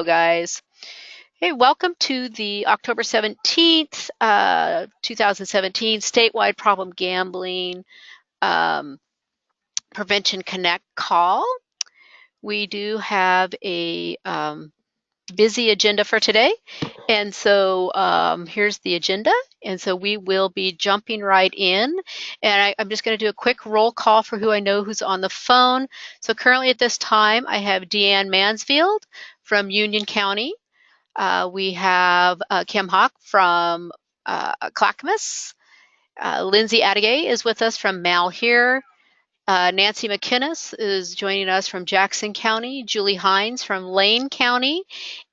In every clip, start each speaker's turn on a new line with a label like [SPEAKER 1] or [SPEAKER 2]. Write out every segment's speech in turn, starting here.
[SPEAKER 1] Guys. Hey, welcome to the October 17th, 2017 statewide problem gambling um, prevention connect call. We do have a busy agenda for today. And so here's the agenda. And so we will be jumping right in. And I'm just going to do a quick roll call for who I know who's on the phone. So currently at this time, I have Deanne Mansfield from Union County. We have Kim Hawk from Clackamas. Lindsay Adegay is with us from Malheur. Nancy McInnes is joining us from Jackson County. Julie Hines from Lane County.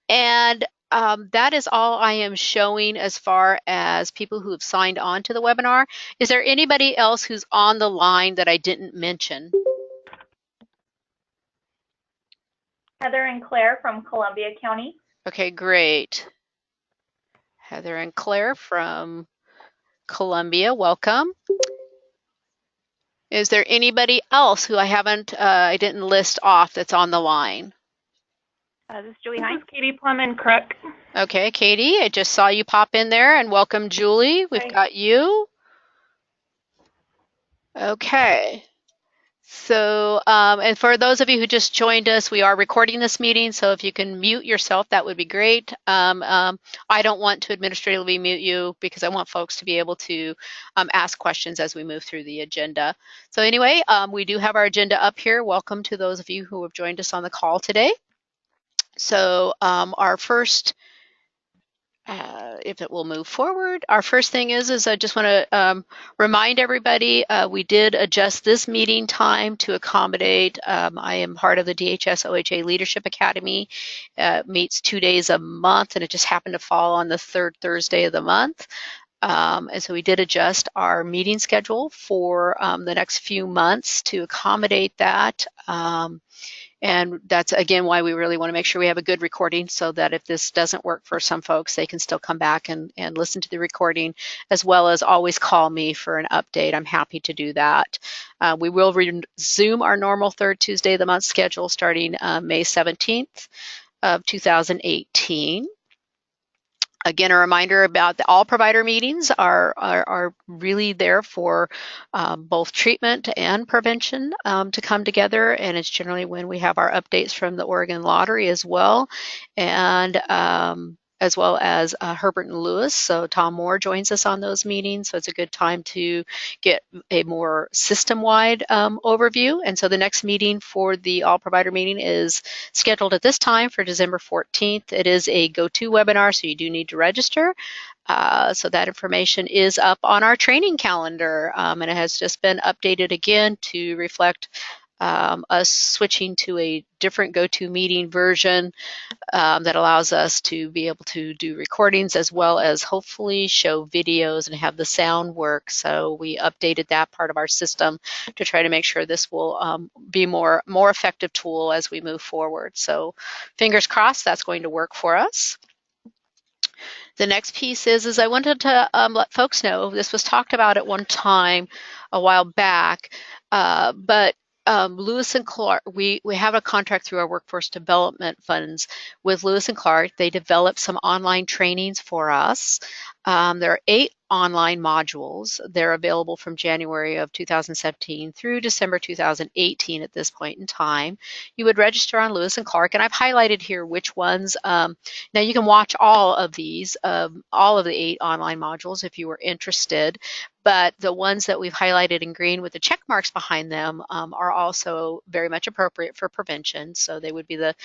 [SPEAKER 1] And that is all I am showing as far as people who have signed on to the webinar. Is there anybody else who's on the line that I didn't mention?
[SPEAKER 2] Heather and Claire from Columbia County.
[SPEAKER 1] Okay, great. Heather and Claire from Columbia, welcome. Is there anybody else who I didn't list off that's on the line?
[SPEAKER 2] This is Julie Hines. Katie Plum and Crook.
[SPEAKER 1] Okay, Katie, I just saw you pop in there, and welcome, Julie. We've got you. Okay. So, and for those of you who just joined us, we are recording this meeting, so if you can mute yourself, that would be great. I don't want to administratively mute you because I want folks to be able to ask questions as we move through the agenda. So anyway, we do have our agenda up here. Welcome to those of you who have joined us on the call today. So our first if it will move forward. Our first thing is I just want to remind everybody we did adjust this meeting time to accommodate. I am part of the DHS OHA Leadership Academy. Meets 2 days a month, and it just happened to fall on the third Thursday of the month. And so we did adjust our meeting schedule for the next few months to accommodate that. And that's, again, why we really want to make sure we have a good recording so that if this doesn't work for some folks, they can still come back and listen to the recording, as well as always call me for an update. I'm happy to do that. We will resume our normal third Tuesday of the month schedule starting May 17th of 2018. Again, a reminder about all provider meetings are really there for both treatment and prevention to come together, and it's generally when we have our updates from the Oregon Lottery as well, and as well as Herbert and Lewis. So Tom Moore joins us on those meetings, so it's a good time to get a more system-wide overview. And so the next meeting for the all provider meeting is scheduled at this time for December 14th. It is a go-to webinar, so you do need to register. So that information is up on our training calendar, and it has just been updated again to reflect us switching to a different GoToMeeting version that allows us to be able to do recordings as well as hopefully show videos and have the sound work. So we updated that part of our system to try to make sure this will be more effective tool as we move forward. So fingers crossed that's going to work for us. The next piece is I wanted to let folks know, this was talked about at one time a while back, but Lewis and Clark, we have a contract through our workforce development funds with Lewis and Clark. They developed some online trainings for us. There are 8 online modules. They're available from January of 2017 through December 2018 at this point in time. You would register on Lewis and Clark, and I've highlighted here which ones. Now you can watch all of these, all of the 8 online modules if you were interested. But the ones that we've highlighted in green with the check marks behind them are also very much appropriate for prevention. So they would be the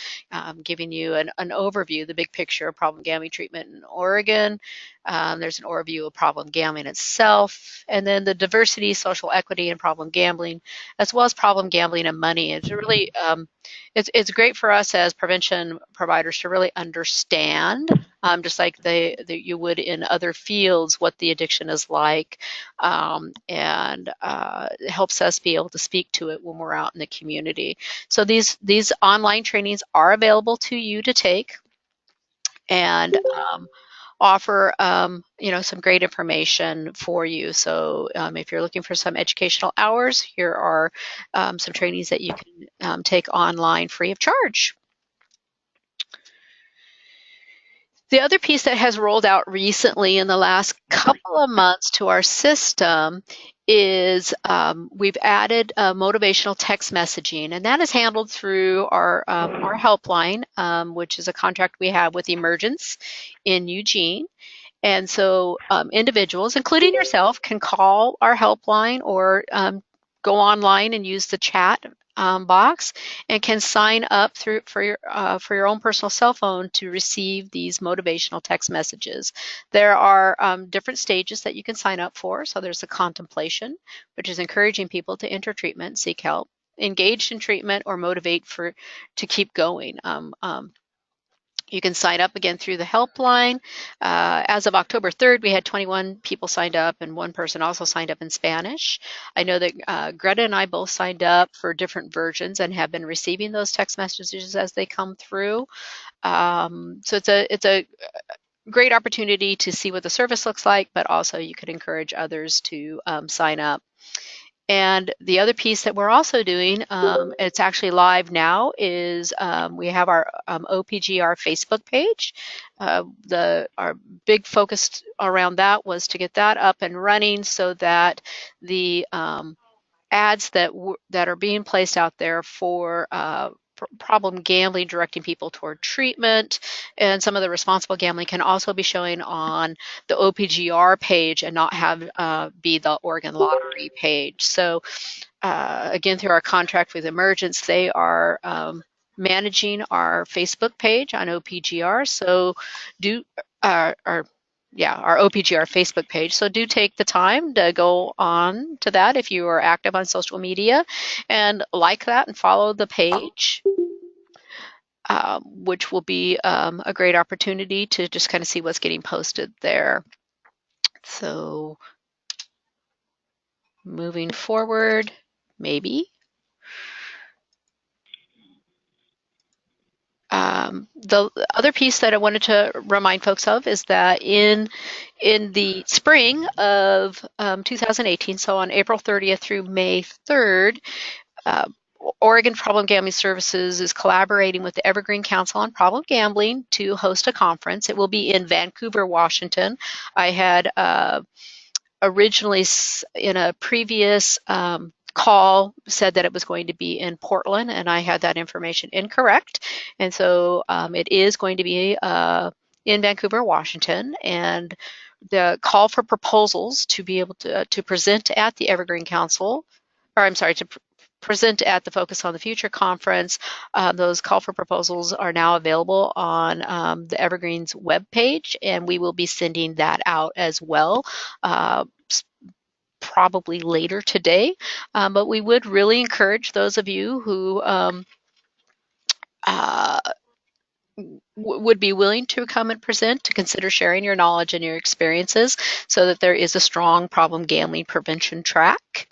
[SPEAKER 1] giving you an overview, the big picture of problem gambling treatment in Oregon. There's an overview of problem gambling itself, and then the diversity, social equity, and problem gambling, as well as problem gambling and money. It's really it's great for us as prevention providers to really understand, just like you would in other fields, what the addiction is like, and it helps us be able to speak to it when we're out in the community. So these online trainings are available to you to take, and offer some great information for you. So if you're looking for some educational hours, here are some trainings that you can take online free of charge. The other piece that has rolled out recently in the last couple of months to our system is we've added motivational text messaging, and that is handled through our helpline, which is a contract we have with Emergence in Eugene. And so individuals, including yourself, can call our helpline or go online and use the chat box and can sign up for your own personal cell phone to receive these motivational text messages. There are different stages that you can sign up for. So there's the contemplation, which is encouraging people to enter treatment, seek help, engaged in treatment, or motivate to keep going. You can sign up again through the helpline. As of October 3rd, we had 21 people signed up, and one person also signed up in Spanish. I know that Greta and I both signed up for different versions and have been receiving those text messages as they come through. So it's a great opportunity to see what the service looks like, but also you could encourage others to sign up. And the other piece that we're also doing, it's actually live now, is we have our OPGR Facebook page. Our big focus around that was to get that up and running so that the ads that are being placed out there for problem gambling, directing people toward treatment, and some of the responsible gambling can also be showing on the OPGR page and not have be the Oregon Lottery page. So again, through our contract with Emergence, they are managing our Facebook page on OPGR. So do our OPGR Facebook page. So do take the time to go on to that if you are active on social media and like that and follow the page, which will be a great opportunity to just kind of see what's getting posted there. So moving forward, maybe. The other piece that I wanted to remind folks of is that in the spring of 2018, so on April 30th through May 3rd, Oregon Problem Gambling Services is collaborating with the Evergreen Council on Problem Gambling to host a conference. It will be in Vancouver, Washington. I had originally in a previous call said that it was going to be in Portland, and I had that information incorrect. And so it is going to be in Vancouver, Washington, and the call for proposals to be able to present at the Evergreen Council, or I'm sorry, to present at the Focus on the Future conference. Those call for proposals are now available on the Evergreen's webpage, and we will be sending that out as well. Probably later today, but we would really encourage those of you who would be willing to come and present to consider sharing your knowledge and your experiences so that there is a strong problem gambling prevention track.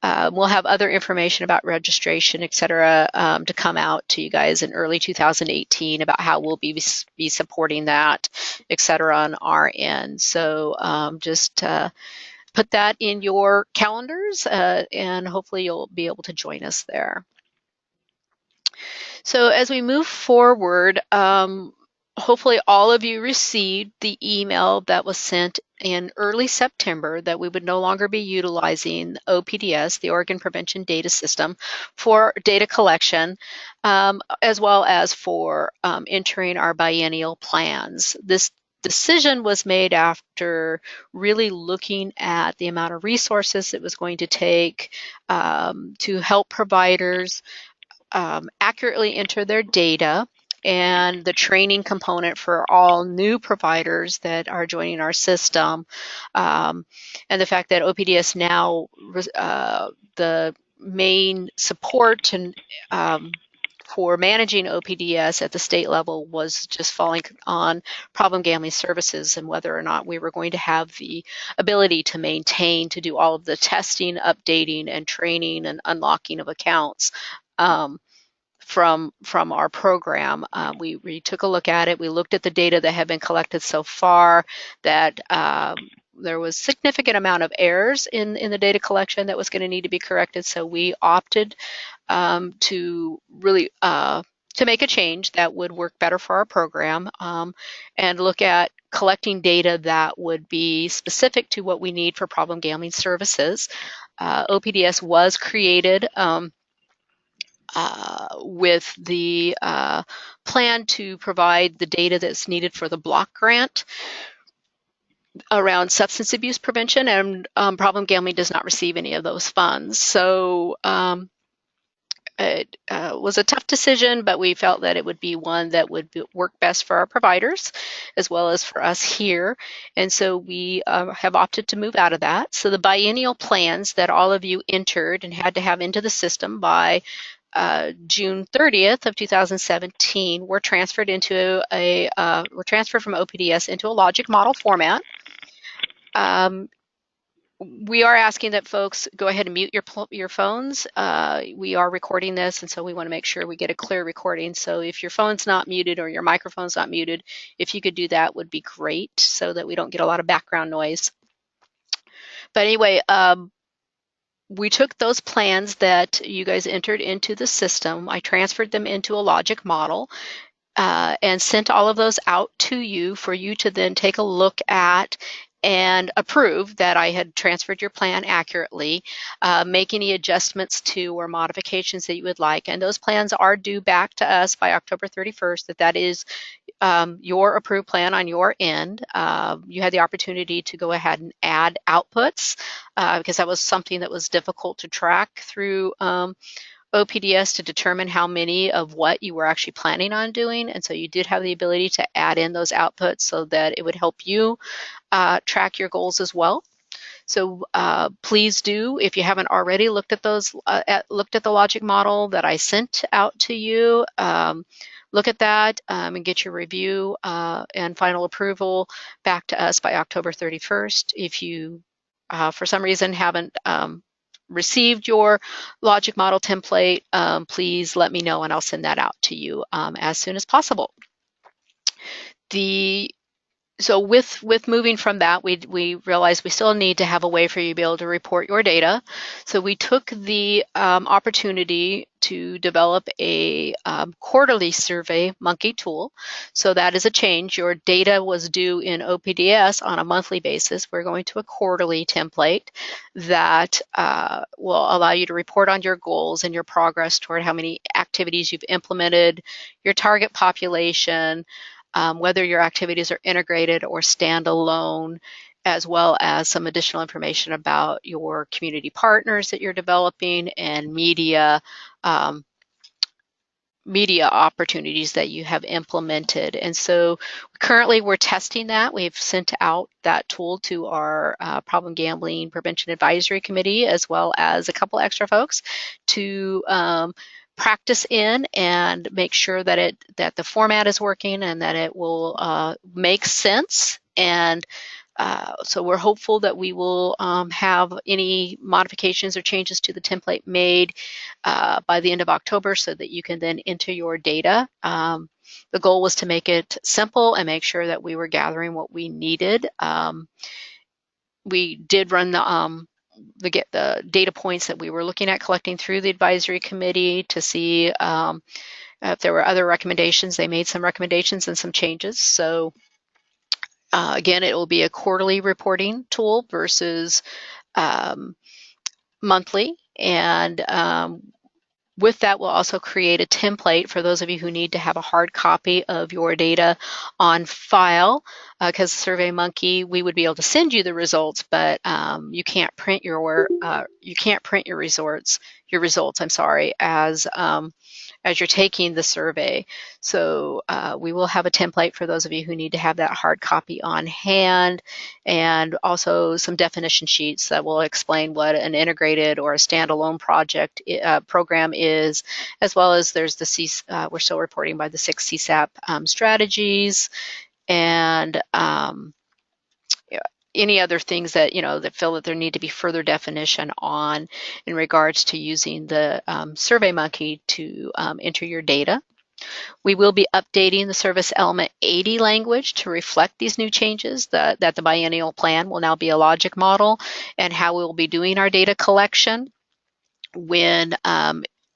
[SPEAKER 1] We'll have other information about registration, et cetera, to come out to you guys in early 2018 about how we'll be supporting that, et cetera, on our end. So just put that in your calendars and hopefully you'll be able to join us there. So as we move forward, hopefully all of you received the email that was sent in early September that we would no longer be utilizing OPDS, the Oregon Prevention Data System, for data collection, as well as for entering our biennial plans. This decision was made after really looking at the amount of resources it was going to take to help providers accurately enter their data, and the training component for all new providers that are joining our system, and the fact that OPDS now, the main support and for managing OPDS at the state level was just falling on problem gambling services and whether or not we were going to have the ability to maintain, to do all of the testing, updating, and training and unlocking of accounts from our program. We took a look at it. We looked at the data that had been collected so far, that there was significant amount of errors in the data collection that was going to need to be corrected. So we opted to really to make a change that would work better for our program, and look at collecting data that would be specific to what we need for problem gambling services. OPDS was created with the plan to provide the data that's needed for the block grant around substance abuse prevention, and problem gambling does not receive any of those funds. So it was a tough decision, but we felt that it would be one that would work best for our providers as well as for us here. And so we have opted to move out of that. So the biennial plans that all of you entered and had to have into the system by June 30th of 2017 were transferred from OPDS into a logic model format. We are asking that folks go ahead and mute your phones. We are recording this, and so we want to make sure we get a clear recording. So if your phone's not muted or your microphone's not muted, if you could do that would be great so that we don't get a lot of background noise. But anyway, we took those plans that you guys entered into the system. I transferred them into a logic model and sent all of those out to you for you to then take a look at and approve that I had transferred your plan accurately, make any adjustments to or modifications that you would like. And those plans are due back to us by October 31st, that is your approved plan on your end. You had the opportunity to go ahead and add outputs because that was something that was difficult to track through OPDS to determine how many of what you were actually planning on doing. And so you did have the ability to add in those outputs so that it would help you track your goals as well. So please do, if you haven't already looked at those, looked at the logic model that I sent out to you, look at that and get your review and final approval back to us by October 31st. If you, for some reason, haven't received your logic model template, please let me know and I'll send that out to you as soon as possible. So with moving from that, we realized we still need to have a way for you to be able to report your data. So we took the opportunity to develop a quarterly survey monkey tool. So that is a change. Your data was due in OPDS on a monthly basis. We're going to a quarterly template that will allow you to report on your goals and your progress toward how many activities you've implemented, your target population, whether your activities are integrated or standalone, as well as some additional information about your community partners that you're developing and media opportunities that you have implemented. And so currently we're testing that. We've sent out that tool to our Problem Gambling Prevention Advisory Committee, as well as a couple extra folks to practice in and make sure that the format is working and that it will make sense. And so we're hopeful that we will have any modifications or changes to the template made by the end of October so that you can then enter your data. The goal was to make it simple and make sure that we were gathering what we needed. We did run get the data points that we were looking at collecting through the advisory committee to see if there were other recommendations. They made some recommendations and some changes. So again, it will be a quarterly reporting tool versus monthly. And with that, we'll also create a template for those of you who need to have a hard copy of your data on file, because SurveyMonkey, we would be able to send you the results, but you can't print your results. I'm sorry, as you're taking the survey. So we will have a template for those of you who need to have that hard copy on hand, and also some definition sheets that will explain what an integrated or a standalone program is, as well as there's we're still reporting by the 6 CSAP strategies, and any other things that that feel that there need to be further definition on in regards to using the SurveyMonkey to enter your data. We will be updating the service element 80 language to reflect these new changes, that the biennial plan will now be a logic model, and how we will be doing our data collection when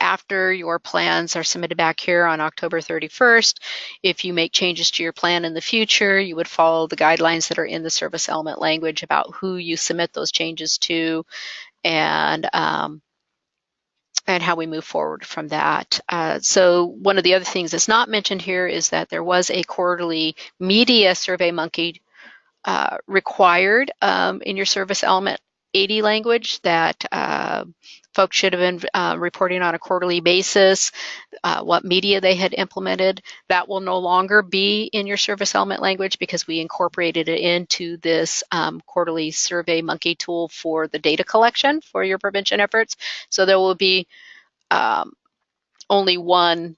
[SPEAKER 1] after your plans are submitted back here on October 31st, if you make changes to your plan in the future, you would follow the guidelines that are in the service element language about who you submit those changes to, and how we move forward from that. So one of the other things that's not mentioned here is that there was a quarterly media SurveyMonkey required in your service element 80 language that folks should have been reporting on a quarterly basis, what media they had implemented. That will no longer be in your service element language because we incorporated it into this quarterly SurveyMonkey tool for the data collection for your prevention efforts. So there will be only one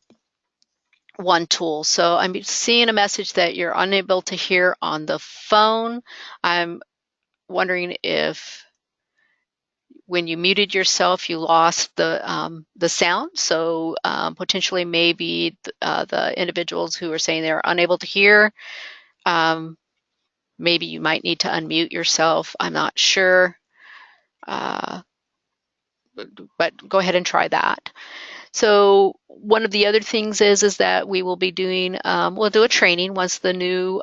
[SPEAKER 1] tool. So I'm seeing a message that you're unable to hear on the phone. I'm wondering if when you muted yourself, you lost the sound. So potentially maybe the individuals who are saying they're unable to hear, maybe you might need to unmute yourself. I'm not sure, but go ahead and try that. So one of the other things is that we will be doing, we'll do a training once the new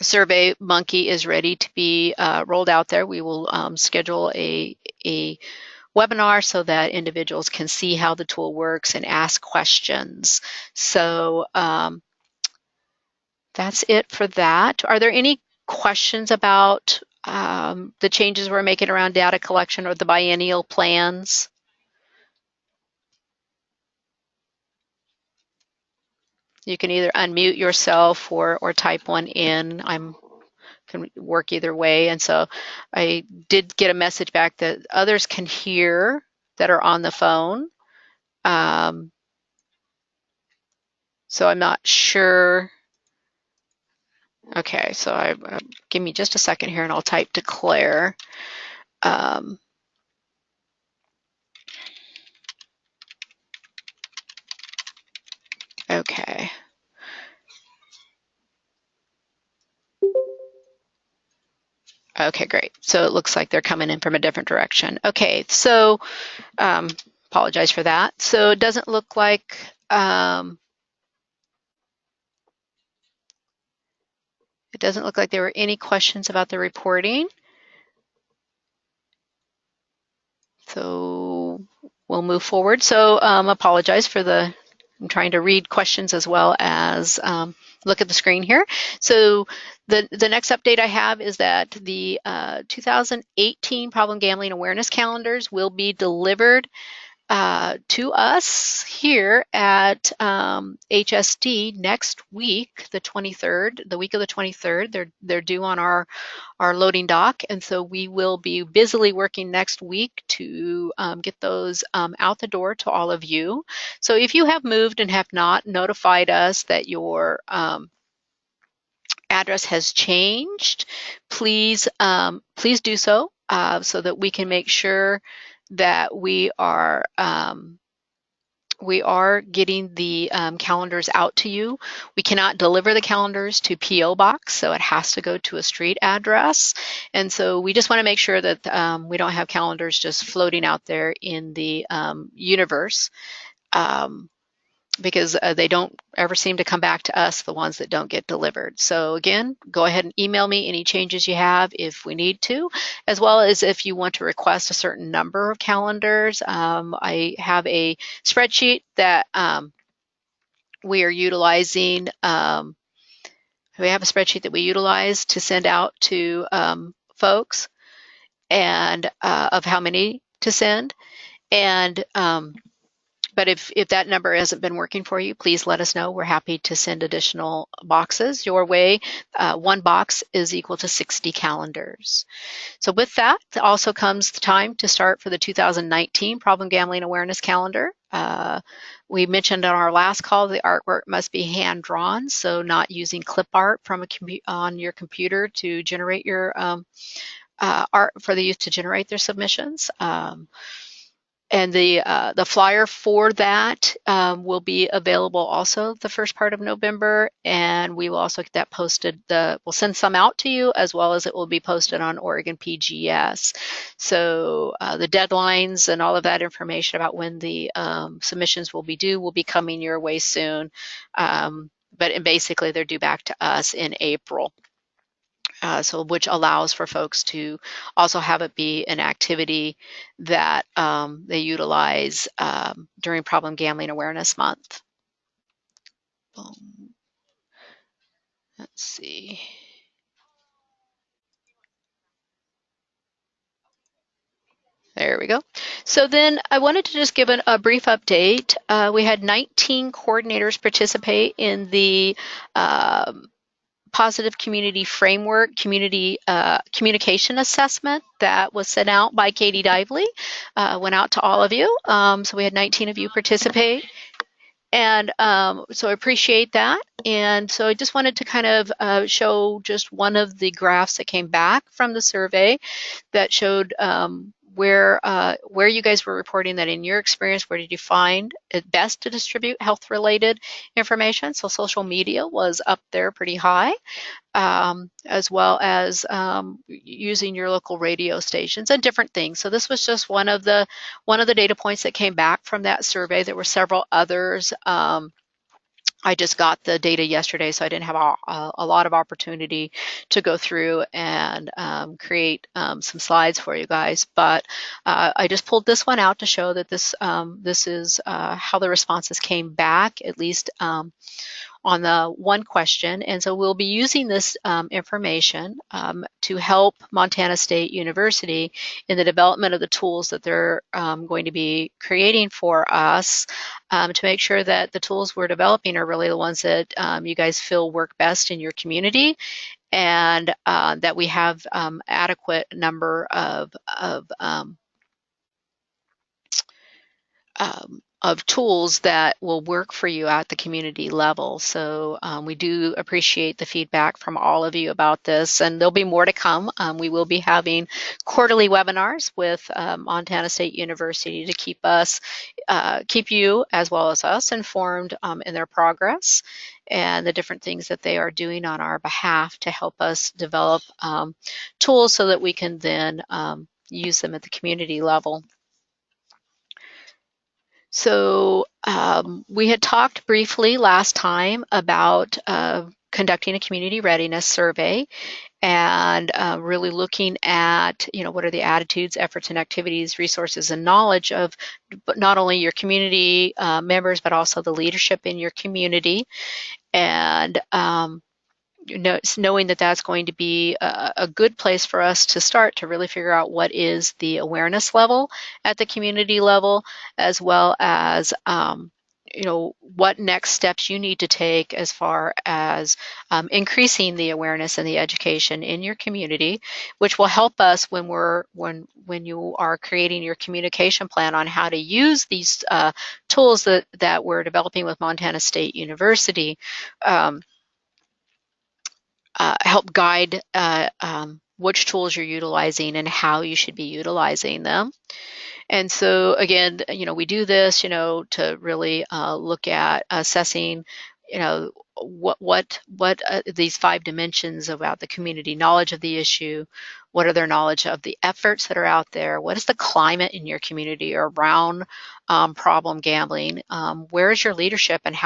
[SPEAKER 1] SurveyMonkey is ready to be rolled out there. We will schedule a webinar so that individuals can see how the tool works and ask questions. So that's it for that. Are there any questions about the changes we're making around data collection or the biennial plans? You can either unmute yourself or type one in. Can work either way. And so I did get a message back that others can hear that are on the phone. So I'm not sure. Okay, so give me just a second here and I'll type declare. Okay. Okay, great. So it looks like they're coming in from a different direction. Okay, so apologize for that. So it doesn't look like there were any questions about the reporting. So we'll move forward. So apologize for I'm trying to read questions as well as look at the screen here. So the next update I have is that the 2018 problem gambling awareness calendars will be delivered to us here at HSD next week, the 23rd, the week of the 23rd. They're due on our loading dock, and so we will be busily working next week to get those out the door to all of you. So if you have moved and have not notified us that your address has changed, please do so so that we can make sure that we are getting the calendars out to you. We cannot deliver the calendars to P.O. Box, so it has to go to a street address. And so we just want to make sure that we don't have calendars just floating out there in the universe, because they don't ever seem to come back to us, the ones that don't get delivered. So again, go ahead and email me any changes you have if we need to, as well as if you want to request a certain number of calendars. I have a spreadsheet that we are utilizing. We have a spreadsheet that we utilize to send out to folks, and of how many to send. And but if that number hasn't been working for you, please let us know. We're happy to send additional boxes your way. One box is equal to 60 calendars. So with that also comes the time to start for the 2019 Problem Gambling Awareness Calendar. We mentioned on our last call the artwork must be hand-drawn, so not using clip art from on your computer to generate your art for the youth to generate their submissions. And the flyer for that will be available also the first part of November, and we will also get that posted. We'll send some out to you, as well as it will be posted on Oregon PGS. So the deadlines and all of that information about when the submissions will be due will be coming your way soon. But basically, they're due back to us in April. So which allows for folks to also have it be an activity that they utilize during Problem Gambling Awareness Month. Let's see. There we go. So then I wanted to just give a brief update. We had 19 coordinators participate in the Positive Community Framework communication assessment that was sent out by Katie Dively. Went out to all of you. So we had 19 of you participate. And so I appreciate that. And so I just wanted to kind of show just one of the graphs that came back from the survey that showed where you guys were reporting that in your experience, where did you find it best to distribute health-related information? So social media was up there pretty high, as well as using your local radio stations and different things. So this was just one of the data points that came back from that survey. There were several others. I just got the data yesterday, so I didn't have a lot of opportunity to go through and create some slides for you guys. But I just pulled this one out to show that this is how the responses came back, at least on the one question. And so we'll be using this information to help Montana State University in the development of the tools that they're going to be creating for us to make sure that the tools we're developing are really the ones that you guys feel work best in your community, and that we have adequate number of tools that will work for you at the community level. So we do appreciate the feedback from all of you about this, and there'll be more to come. We will be having quarterly webinars with Montana State University to keep you as well as us informed in their progress and the different things that they are doing on our behalf to help us develop tools so that we can then use them at the community level. So we had talked briefly last time about conducting a community readiness survey and really looking at, what are the attitudes, efforts, and activities, resources, and knowledge of not only your community members, but also the leadership in your community. And knowing that that's going to be a good place for us to start to really figure out what is the awareness level at the community level, as well as what next steps you need to take as far as increasing the awareness and the education in your community, which will help us when you are creating your communication plan on how to use these tools that we're developing with Montana State University. Help guide which tools you're utilizing and how you should be utilizing them. And so again, we do this, to really look at assessing, what these 5 dimensions about the community knowledge of the issue. What are their knowledge of the efforts that are out there? What is the climate in your community around problem gambling? Where is your leadership, and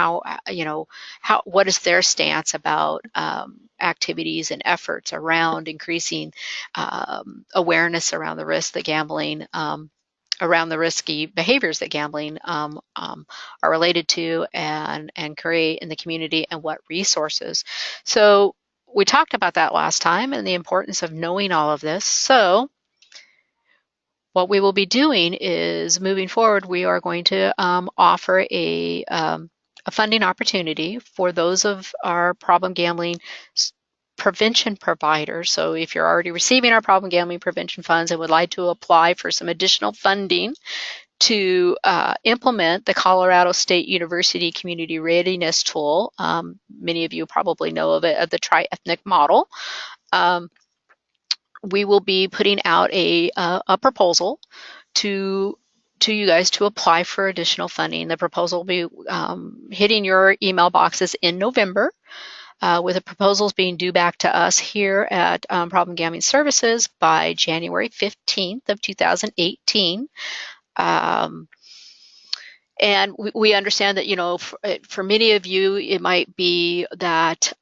[SPEAKER 1] what is their stance about activities and efforts around increasing awareness around the risk that gambling around the risky behaviors that gambling are related to and create in the community, and what resources. So we talked about that last time and the importance of knowing all of this. So what we will be doing is, moving forward, we are going to offer a funding opportunity for those of our problem gambling prevention providers. So if you're already receiving our problem gambling prevention funds and would like to apply for some additional funding to implement the Colorado State University Community Readiness Tool, many of you probably know of it, of the tri-ethnic model, we will be putting out a proposal to to you guys to apply for additional funding. The proposal will be hitting your email boxes in November, with the proposals being due back to us here at Problem Gambling Services by January 15th of 2018. And we understand that, you know, for many of you, it might be that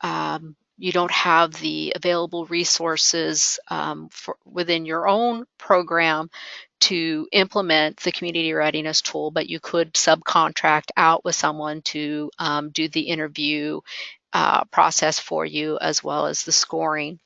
[SPEAKER 1] you don't have the available resources within your own program to implement the community readiness tool, but you could subcontract out with someone to do the interview process for you, as well as the scoring.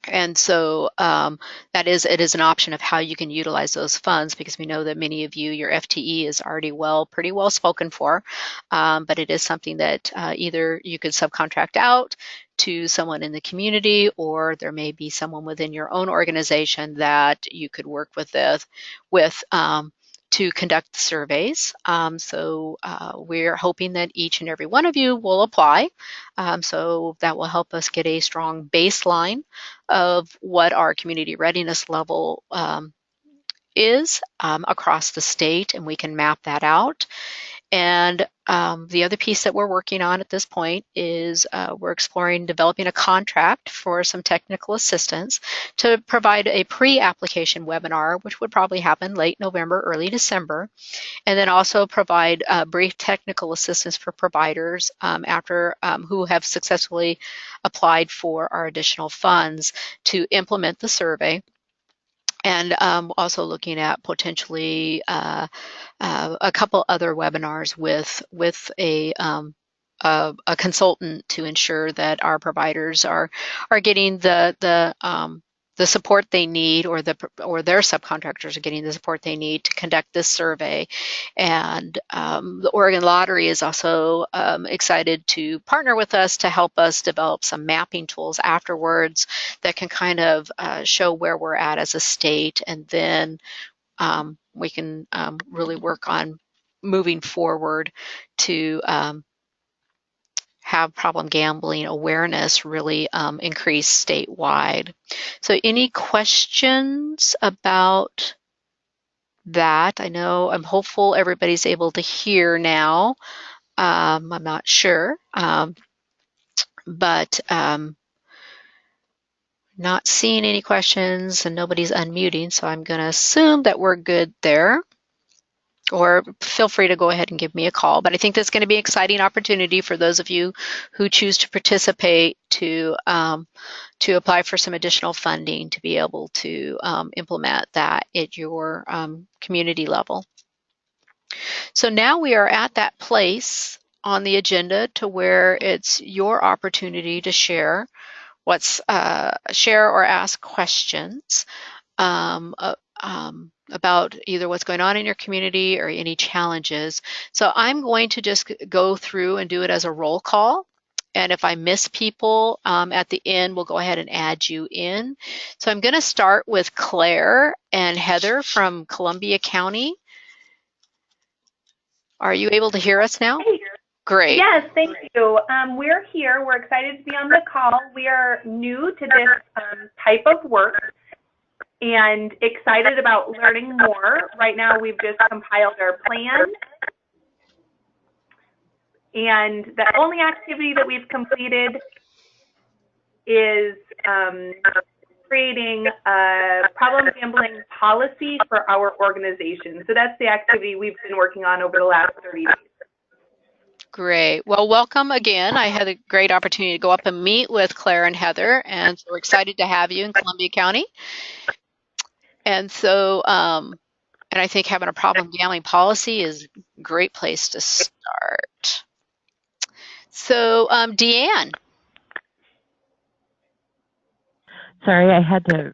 [SPEAKER 1] And so it is an option of how you can utilize those funds, because we know that many of you, your FTE is already pretty well spoken for, but it is something that either you could subcontract out to someone in the community, or there may be someone within your own organization that you could work with to conduct the surveys. So we're hoping that each and every one of you will apply. So that will help us get a strong baseline of what our community readiness level is across the state, and we can map that out. And the other piece that we're working on at this point is we're exploring developing a contract for some technical assistance to provide a pre-application webinar, which would probably happen late November, early December, and then also provide brief technical assistance for providers who have successfully applied for our additional funds to implement the survey. And also looking at potentially a couple other webinars with a consultant to ensure that our providers are getting the support they need, or their subcontractors are getting the support they need to conduct this survey. And the Oregon Lottery is also excited to partner with us to help us develop some mapping tools afterwards that can kind of show where we're at as a state, and then we can really work on moving forward to have problem gambling awareness really increase statewide. So any questions about that? I'm hopeful everybody's able to hear now. I'm not sure, but not seeing any questions, and nobody's unmuting, so I'm going to assume that we're good there. Or feel free to go ahead and give me a call. But I think that's going to be an exciting opportunity for those of you who choose to participate to apply for some additional funding to be able to implement that at your community level. So now we are at that place on the agenda to where it's your opportunity to share or ask questions about either what's going on in your community or any challenges. So I'm going to just go through and do it as a roll call. And if I miss people at the end, we'll go ahead and add you in. So I'm going to start with Claire and Heather from Columbia County. Are you able to hear us now?
[SPEAKER 2] Hey.
[SPEAKER 1] Great.
[SPEAKER 2] Yes, thank you. We're here. We're excited to be on the call. We are new to this type of work and excited about learning more. Right now, we've just compiled our plan. And the only activity that we've completed is creating a problem gambling policy for our organization. So that's the activity we've been working on over the last 30 days.
[SPEAKER 1] Great. Well, welcome again. I had a great opportunity to go up and meet with Claire and Heather, and so we're excited to have you in Columbia County. And so, and I think having a problem gambling policy is a great place to start. So, Deanne.
[SPEAKER 3] Sorry, I had to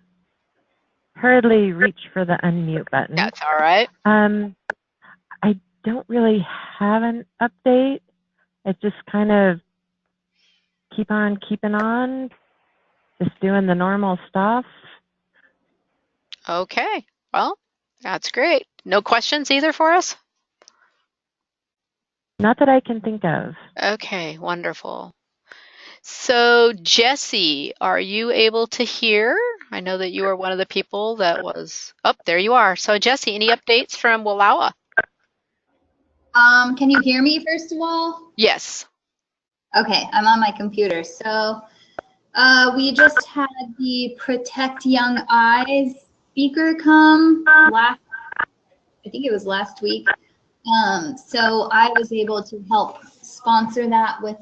[SPEAKER 3] hurriedly reach for the unmute button.
[SPEAKER 1] That's all right.
[SPEAKER 3] I don't really have an update. It's just kind of keep on keeping on, just doing the normal stuff.
[SPEAKER 1] Okay. Well, that's great. No questions either for us?
[SPEAKER 3] Not that I can think of.
[SPEAKER 1] Okay, wonderful. So Jesse, are you able to hear? I know that you are one of the people that was, oh, there you are. So Jesse, any updates from Wallowa?
[SPEAKER 4] Can you hear me first of all?
[SPEAKER 1] Yes.
[SPEAKER 4] Okay, I'm on my computer. So we just had the Protect Young Eyes speaker come I think it was last week. So I was able to help sponsor that with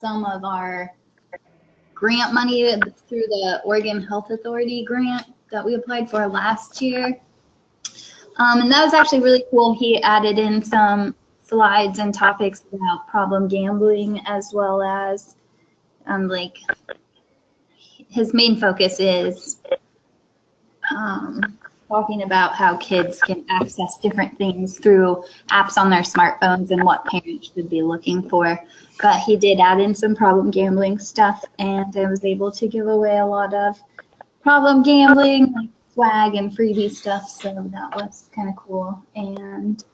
[SPEAKER 4] some of our grant money through the Oregon Health Authority grant that we applied for last year. And that was actually really cool. He added in some slides and topics about problem gambling, as well as like his main focus is talking about how kids can access different things through apps on their smartphones and what parents should be looking for. But he did add in some problem gambling stuff, and I was able to give away a lot of problem gambling, like swag and freebie stuff, so that was kind of cool. And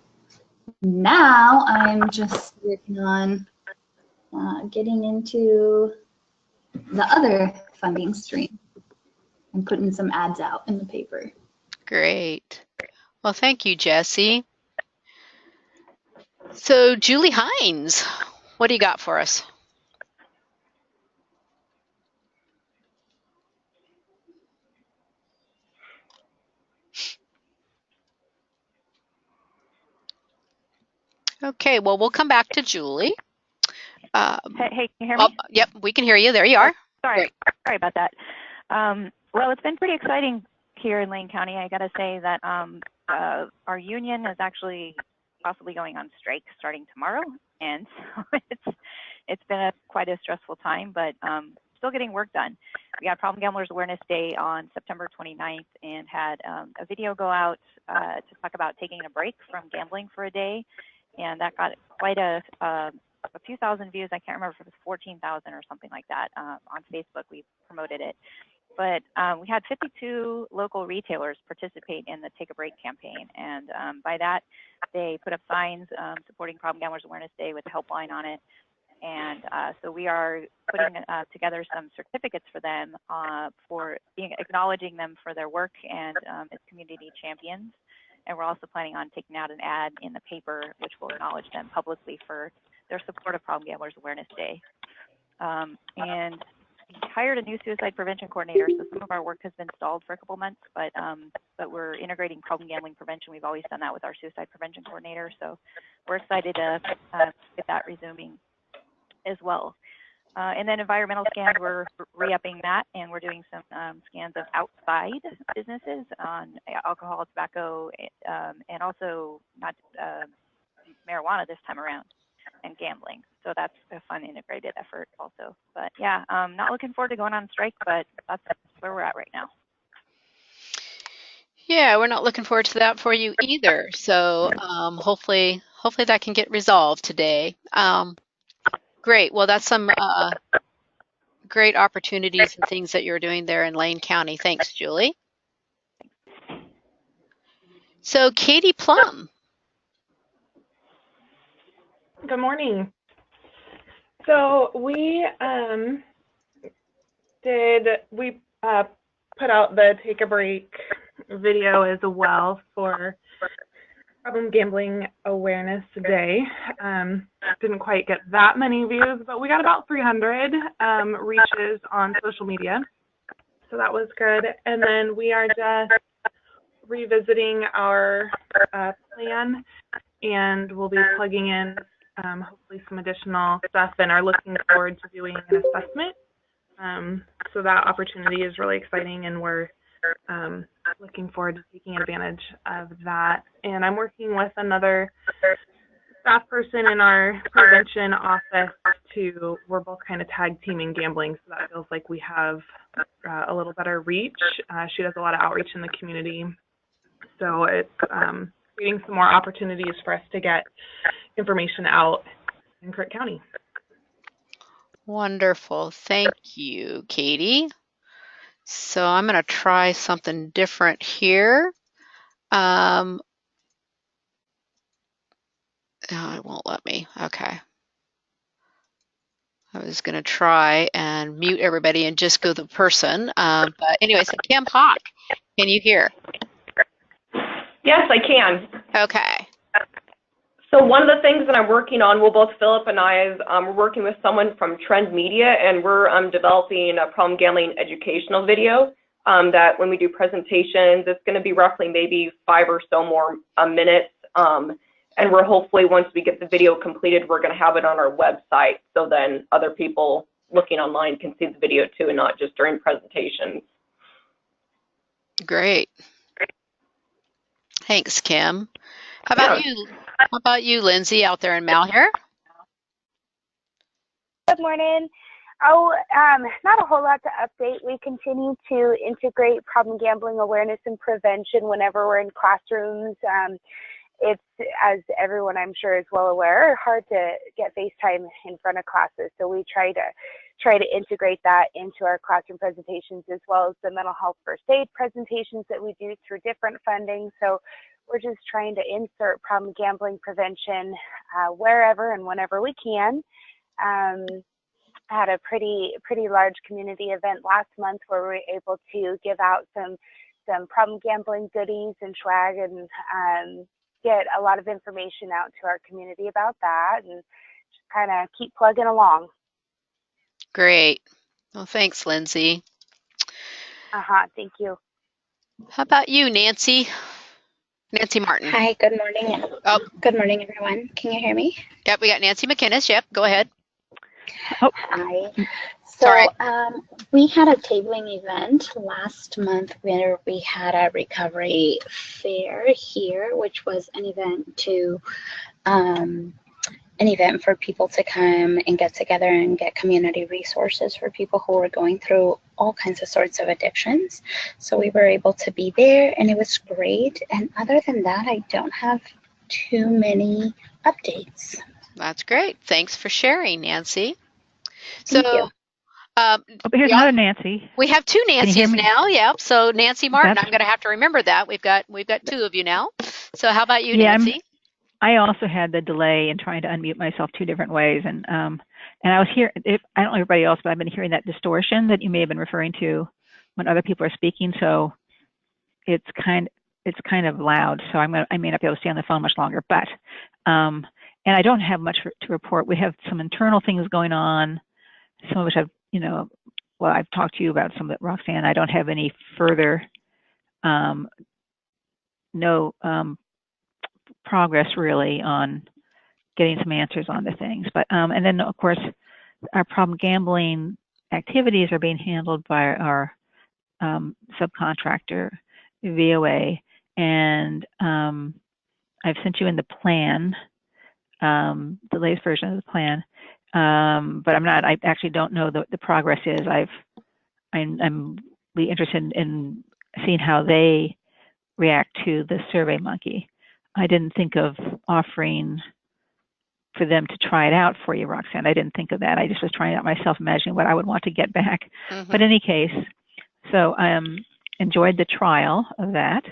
[SPEAKER 4] now I'm just working on getting into the other funding stream and putting some ads out in the paper.
[SPEAKER 1] Great. Well, thank you, Jesse. So Julie Hines, what do you got for us? Okay, well, we'll come back to Julie.
[SPEAKER 5] Hey, can you hear me?
[SPEAKER 1] Oh, yep, we can hear you. There you are.
[SPEAKER 5] Sorry about that. Well, it's been pretty exciting here in Lane County. I got to say that our union is actually possibly going on strike starting tomorrow, and so it's been quite a stressful time, but still getting work done. We had Problem Gamblers Awareness Day on September 29th and had a video go out to talk about taking a break from gambling for a day, and that got quite a few thousand views. I can't remember if it was 14,000 or something like that. On Facebook, we promoted it. But we had 52 local retailers participate in the Take a Break campaign. And by that, they put up signs supporting Problem Gamblers Awareness Day with a helpline on it. And so we are putting together some certificates for them for acknowledging them for their work and as community champions. And we're also planning on taking out an ad in the paper, which will acknowledge them publicly for their support of Problem Gamblers Awareness Day. And we hired a new suicide prevention coordinator, so some of our work has been stalled for a couple months, but we're integrating problem gambling prevention. We've always done that with our suicide prevention coordinator, so we're excited to get that resuming as well. And then environmental scans, we're re-upping that, and we're doing some scans of outside businesses on alcohol, tobacco, and also not marijuana this time around, and gambling. So that's a fun integrated effort also. But yeah, not looking forward to going on strike, but that's where we're at right now.
[SPEAKER 1] Yeah, we're not looking forward to that for you either. So hopefully that can get resolved today. Great. Well, that's some great opportunities and things that you're doing there in Lane County. Thanks, Julie. So Katie Plum.
[SPEAKER 2] Good morning. So we put out the Take a Break video as well for Problem Gambling Awareness Day. Didn't quite get that many views, but we got about 300 reaches on social media. So that was good. And then we are just revisiting our plan, and we'll be plugging in hopefully some additional stuff, and are looking forward to doing an assessment. So that opportunity is really exciting, and we're looking forward to taking advantage of that. And I'm working with another staff person in our prevention office we're both kind of tag teaming gambling, so that feels like we have a little better reach. She does a lot of outreach in the community, so it's creating some more opportunities for us to get information out in Crook County.
[SPEAKER 1] Wonderful. Thank you, Katie. So I'm going to try something different here. Oh, it won't let me. Okay. I was going to try and mute everybody and just go to the person. But anyway, so Kim Hawk, can you hear?
[SPEAKER 6] Yes, I can.
[SPEAKER 1] Okay.
[SPEAKER 6] So one of the things that I'm working on, well, both Philip and I, is we're working with someone from Trend Media, and we're developing a problem gambling educational video that when we do presentations, it's going to be roughly maybe 5 or so more minutes. And we're hopefully, once we get the video completed, we're going to have it on our website, so then other people looking online can see the video too, and not just during presentations.
[SPEAKER 1] Great. Thanks, Kim. How about you? How about you, Lindsay, out there in Malheur?
[SPEAKER 7] Good morning. Not a whole lot to update. We continue to integrate problem gambling awareness and prevention whenever we're in classrooms. It's, as everyone I'm sure is well aware, hard to get FaceTime in front of classes. So we try to integrate that into our classroom presentations, as well as the mental health first aid presentations that we do through different funding. So we're just trying to insert problem gambling prevention wherever and whenever we can. Had a pretty large community event last month where we were able to give out some problem gambling goodies and swag, and get a lot of information out to our community about that, and just kind of keep plugging along.
[SPEAKER 1] Great. Well, thanks, Lindsay.
[SPEAKER 7] Thank you.
[SPEAKER 1] How about you, Nancy? Nancy Martin.
[SPEAKER 8] Hi, good morning.
[SPEAKER 1] Oh.
[SPEAKER 8] Good morning, everyone. Can you hear me?
[SPEAKER 1] Yep, we got Nancy McInnes. Yep, go ahead.
[SPEAKER 8] Oh. Hi. So
[SPEAKER 1] Sorry.
[SPEAKER 8] We had a tabling event last month where we had a recovery fair here, which was an event for people to come and get together and get community resources for people who were going through all kinds of sorts of addictions. So we were able to be there, and it was great. And other than that, I don't have too many updates.
[SPEAKER 1] That's great. Thanks for sharing, Nancy.
[SPEAKER 8] Thank you.
[SPEAKER 5] Here's another Nancy.
[SPEAKER 1] We have two Nancys now. Yep. So Nancy Martin, I'm going to have to remember that. We've got two of you now. So how about you, Nancy?
[SPEAKER 5] I also had the delay in trying to unmute myself 2 different ways, and I was here. I don't know everybody else, but I've been hearing that distortion that you may have been referring to when other people are speaking. So it's kind of loud. So I may not be able to stay on the phone much longer. But and I don't have much to report. We have some internal things going on, some of which I've talked to you about some of it, Roxann. I don't have any further progress really on getting some answers on the things. But and then of course our problem gambling activities are being handled by our subcontractor VOA, and I've sent you in the plan, the latest version of the plan, but I actually don't know the progress is. I'm really interested in seeing how they react to the Survey Monkey. I didn't think of offering for them to try it out for you, Roxann. I didn't think of that. I just was trying it out myself, imagining what I would want to get back. Mm-hmm. But in any case, so I enjoyed the trial of that,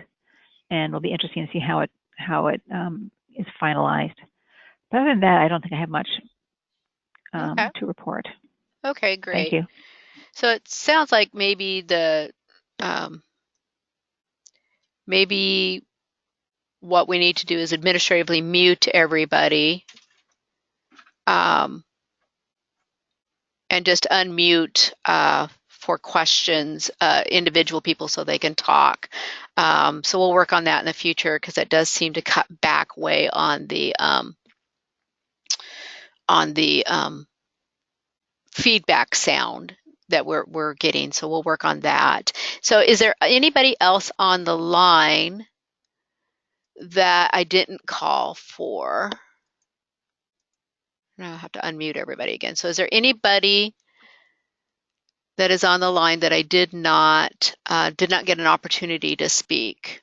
[SPEAKER 5] and it'll be interesting to see how it is finalized. But other than that, I don't think I have much to report.
[SPEAKER 1] Okay, great.
[SPEAKER 5] Thank you.
[SPEAKER 1] So it sounds like maybe maybe what we need to do is administratively mute everybody, and just unmute for questions, individual people, so they can talk. So we'll work on that in the future, because that does seem to cut back way on the feedback sound that we're getting. So we'll work on that. So is there anybody else on the line that I didn't call for? Now I have to unmute everybody again. So is there anybody that is on the line that I did not get an opportunity to speak?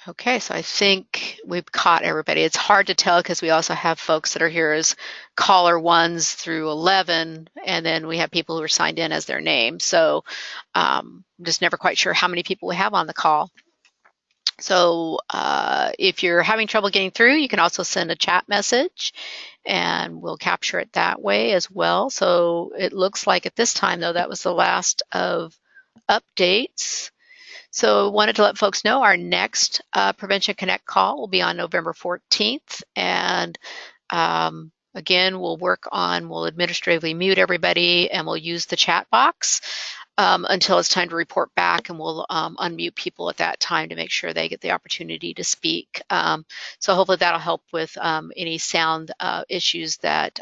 [SPEAKER 1] Okay, so I think we've caught everybody. It's hard to tell because we also have folks that are here as caller 1s through 11, and then we have people who are signed in as their name. So I'm just never quite sure how many people we have on the call. So if you're having trouble getting through, you can also send a chat message and we'll capture it that way as well. So it looks like at this time, though, that was the last of updates. So wanted to let folks know our next Prevention Connect call will be on November 14th. And again, we'll administratively mute everybody and we'll use the chat box until it's time to report back, and we'll unmute people at that time to make sure they get the opportunity to speak. So hopefully that'll help with any sound issues that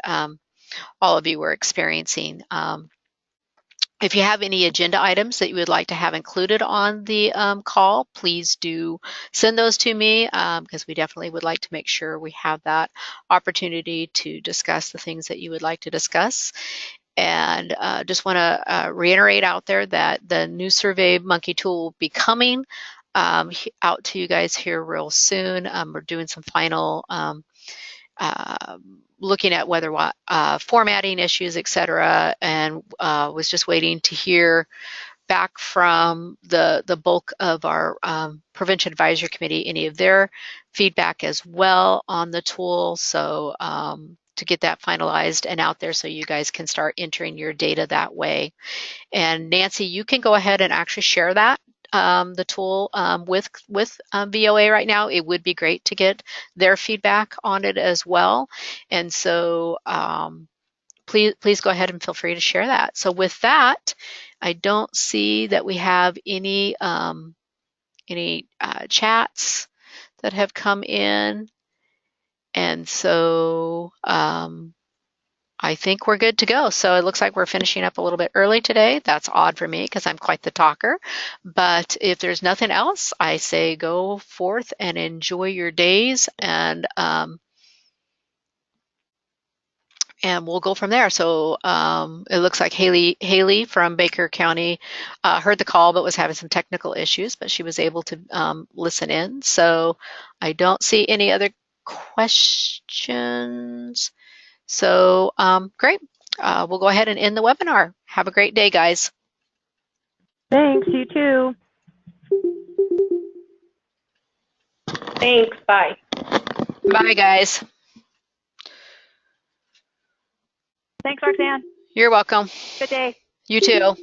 [SPEAKER 1] all of you were experiencing. If you have any agenda items that you would like to have included on the call, please do send those to me because we definitely would like to make sure we have that opportunity to discuss the things that you would like to discuss. And just want to reiterate out there that the new Survey Monkey tool will be coming out to you guys here real soon. We're doing some final looking at whether formatting issues, etc., and was just waiting to hear back from the bulk of our Prevention Advisory Committee, any of their feedback as well on the tool. So to get that finalized and out there so you guys can start entering your data that way. And Nancy, you can go ahead and actually share that the tool with VOA right now. It would be great to get their feedback on it as well. And so please go ahead and feel free to share that. So with that, I don't see that we have any chats that have come in. And so I think we're good to go. So it looks like we're finishing up a little bit early today. That's odd for me because I'm quite the talker. But if there's nothing else, I say go forth and enjoy your days, and we'll go from there. So it looks like Haley from Baker County heard the call but was having some technical issues, but she was able to listen in. So I don't see any other questions. So great. We'll go ahead and end the webinar. Have a great day, guys.
[SPEAKER 3] Thanks, you too.
[SPEAKER 6] Thanks. Bye.
[SPEAKER 1] Bye, guys.
[SPEAKER 5] Thanks, Roxann.
[SPEAKER 1] You're welcome.
[SPEAKER 5] Good day.
[SPEAKER 1] You too.